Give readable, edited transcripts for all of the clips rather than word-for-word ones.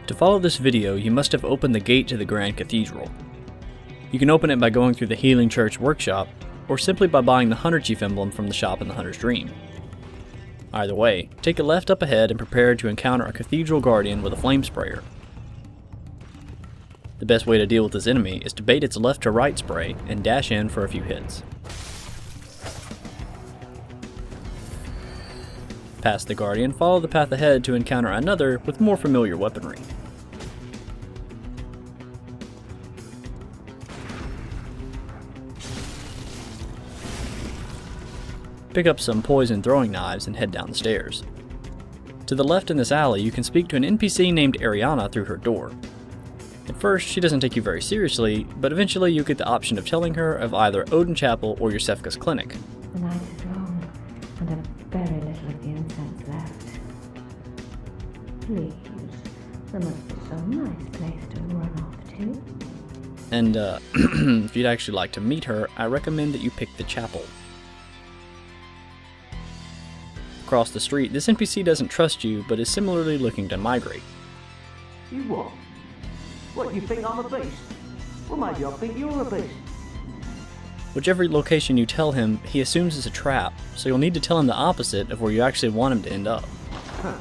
To follow this video, you must have opened the gate to the Grand Cathedral. You can open it by going through the Healing Church workshop, or simply by buying the Hunter Chief emblem from the shop in the Hunter's Dream. Either way, take a left up ahead and prepare to encounter a Cathedral Guardian with a flame sprayer. The best way to deal with this enemy is to bait its left to right spray and dash in for a few hits. Past the Guardian, follow the path ahead to encounter another with more familiar weaponry. Pick up some poison throwing knives and head down the stairs. To the left in this alley, you can speak to an NPC named Ariana through her door. At first, she doesn't take you very seriously, but eventually you get the option of telling her of either Odin Chapel or Yosefka's clinic. The night is long, and I have very little of the incense left. Please, there must be some nice place to run off to. And if you'd actually like to meet her, I recommend that you pick the chapel. Across the street, this NPC doesn't trust you, but is similarly looking to migrate. You what? What, you think I'm a beast? Well, maybe I think you're a beast. Whichever location you tell him, he assumes it's a trap, so you'll need to tell him the opposite of where you actually want him to end up. Huh.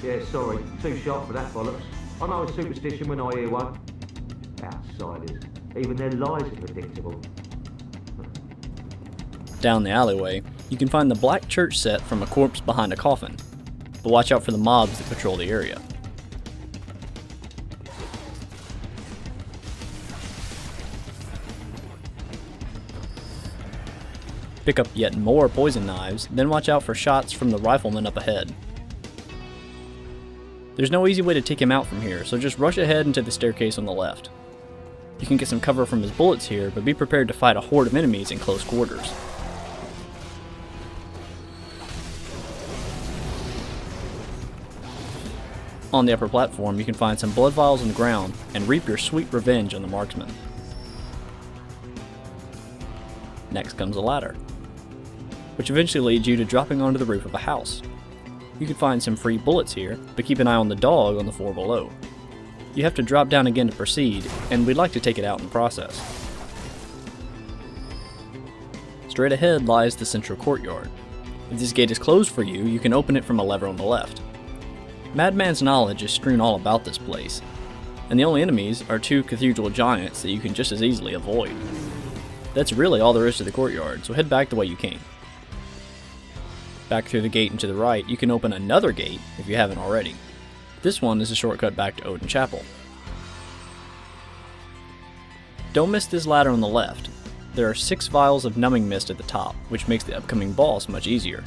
Yeah, sorry, too sharp for that bollocks. I know a superstition when I hear one. Outsiders, even their lies are predictable. Down the alleyway, you can find the black church set from a corpse behind a coffin, but watch out for the mobs that patrol the area. Pick up yet more poison knives, then watch out for shots from the rifleman up ahead. There's no easy way to take him out from here, so just rush ahead into the staircase on the left. You can get some cover from his bullets here, but be prepared to fight a horde of enemies in close quarters. On the upper platform, you can find some blood vials on the ground and reap your sweet revenge on the marksman. Next comes a ladder, which eventually leads you to dropping onto the roof of a house. You can find some free bullets here, but keep an eye on the dog on the floor below. You have to drop down again to proceed, and we'd like to take it out in the process. Straight ahead lies the central courtyard. If this gate is closed for you, you can open it from a lever on the left. Madman's knowledge is strewn all about this place, and the only enemies are two cathedral giants that you can just as easily avoid. That's really all there is to the courtyard, so head back the way you came. Back through the gate and to the right, you can open another gate if you haven't already. This one is a shortcut back to Odin Chapel. Don't miss this ladder on the left. There are 6 vials of numbing mist at the top, which makes the upcoming boss much easier.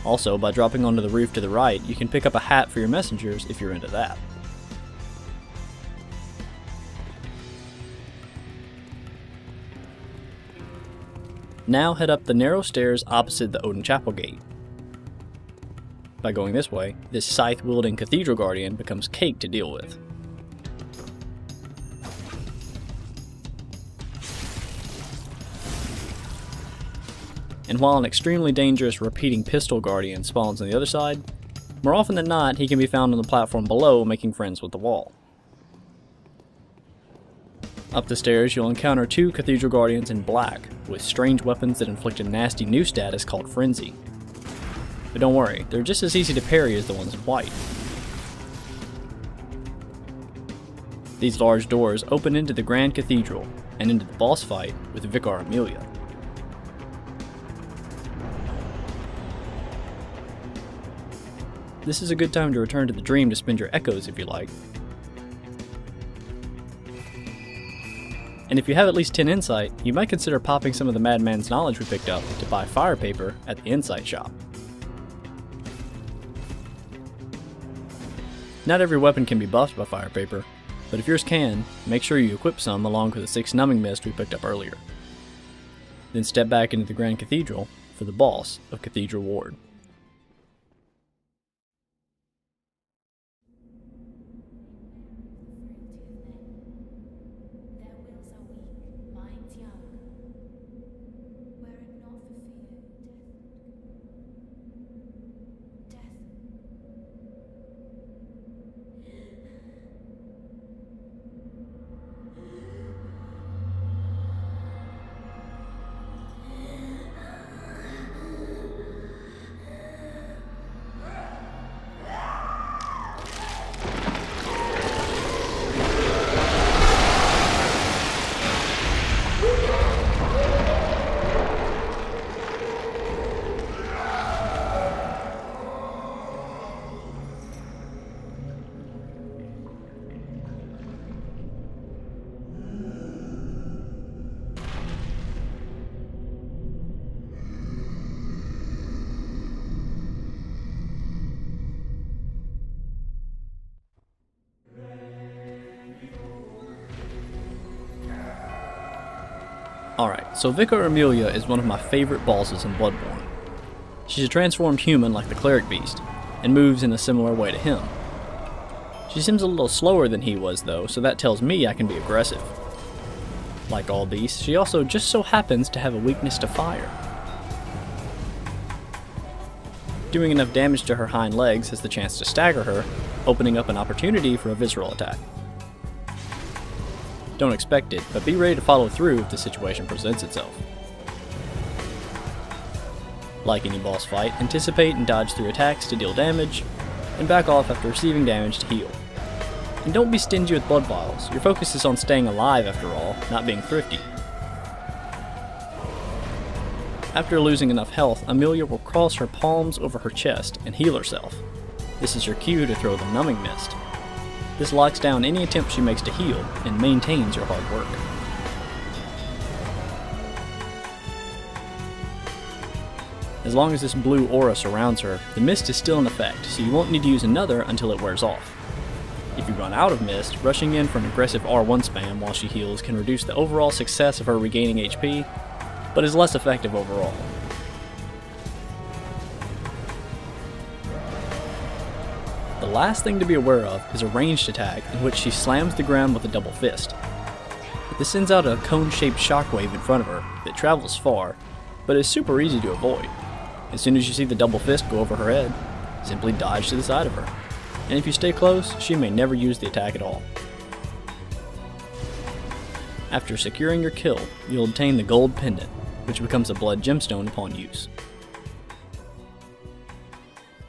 Also, by dropping onto the roof to the right, you can pick up a hat for your messengers if you're into that. Now head up the narrow stairs opposite the Odin Chapel gate. By going this way, this scythe-wielding Cathedral Guardian becomes cake to deal with. And while an extremely dangerous repeating pistol guardian spawns on the other side, more often than not he can be found on the platform below making friends with the wall. Up the stairs you'll encounter 2 Cathedral Guardians in black, with strange weapons that inflict a nasty new status called Frenzy. But don't worry, they're just as easy to parry as the ones in white. These large doors open into the Grand Cathedral, and into the boss fight with Vicar Amelia. This is a good time to return to the dream to spend your echoes if you like. And if you have at least 10 insight, you might consider popping some of the Madman's knowledge we picked up to buy fire paper at the insight shop. Not every weapon can be buffed by fire paper, but if yours can, make sure you equip some along with the 6 numbing mist we picked up earlier. Then step back into the Grand Cathedral for the boss of Cathedral Ward. Alright, so Vicar Amelia is one of my favorite bosses in Bloodborne. She's a transformed human like the cleric beast, and moves in a similar way to him. She seems a little slower than he was though, so that tells me I can be aggressive. Like all beasts, she also just so happens to have a weakness to fire. Doing enough damage to her hind legs has the chance to stagger her, opening up an opportunity for a visceral attack. Don't expect it, but be ready to follow through if the situation presents itself. Like any boss fight, anticipate and dodge through attacks to deal damage, and back off after receiving damage to heal. And don't be stingy with blood vials, your focus is on staying alive after all, not being thrifty. After losing enough health, Amelia will cross her palms over her chest and heal herself. This is your cue to throw the numbing mist. This locks down any attempt she makes to heal and maintains your hard work. As long as this blue aura surrounds her, the mist is still in effect, so you won't need to use another until it wears off. If you run out of mist, rushing in for an aggressive R1 spam while she heals can reduce the overall success of her regaining HP, but is less effective overall. The last thing to be aware of is a ranged attack in which she slams the ground with a double fist. This sends out a cone-shaped shockwave in front of her that travels far, but is super easy to avoid. As soon as you see the double fist go over her head, simply dodge to the side of her. And if you stay close, she may never use the attack at all. After securing your kill, you'll obtain the gold pendant, which becomes a blood gemstone upon use.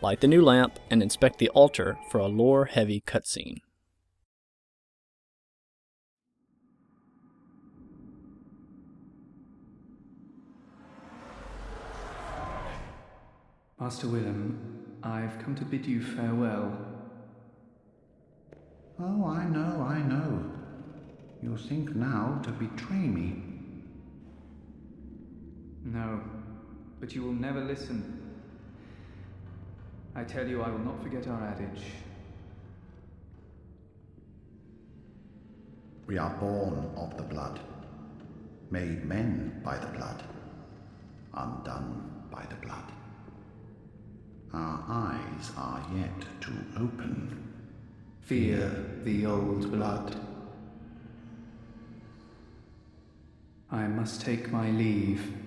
Light the new lamp and inspect the altar for a lore-heavy cutscene. Master Willem, I've come to bid you farewell. Oh, I know. You think now to betray me. No, but you will never listen. I tell you, I will not forget our adage. We are born of the blood, made men by the blood, undone by the blood. Our eyes are yet to open. Fear the old blood. I must take my leave.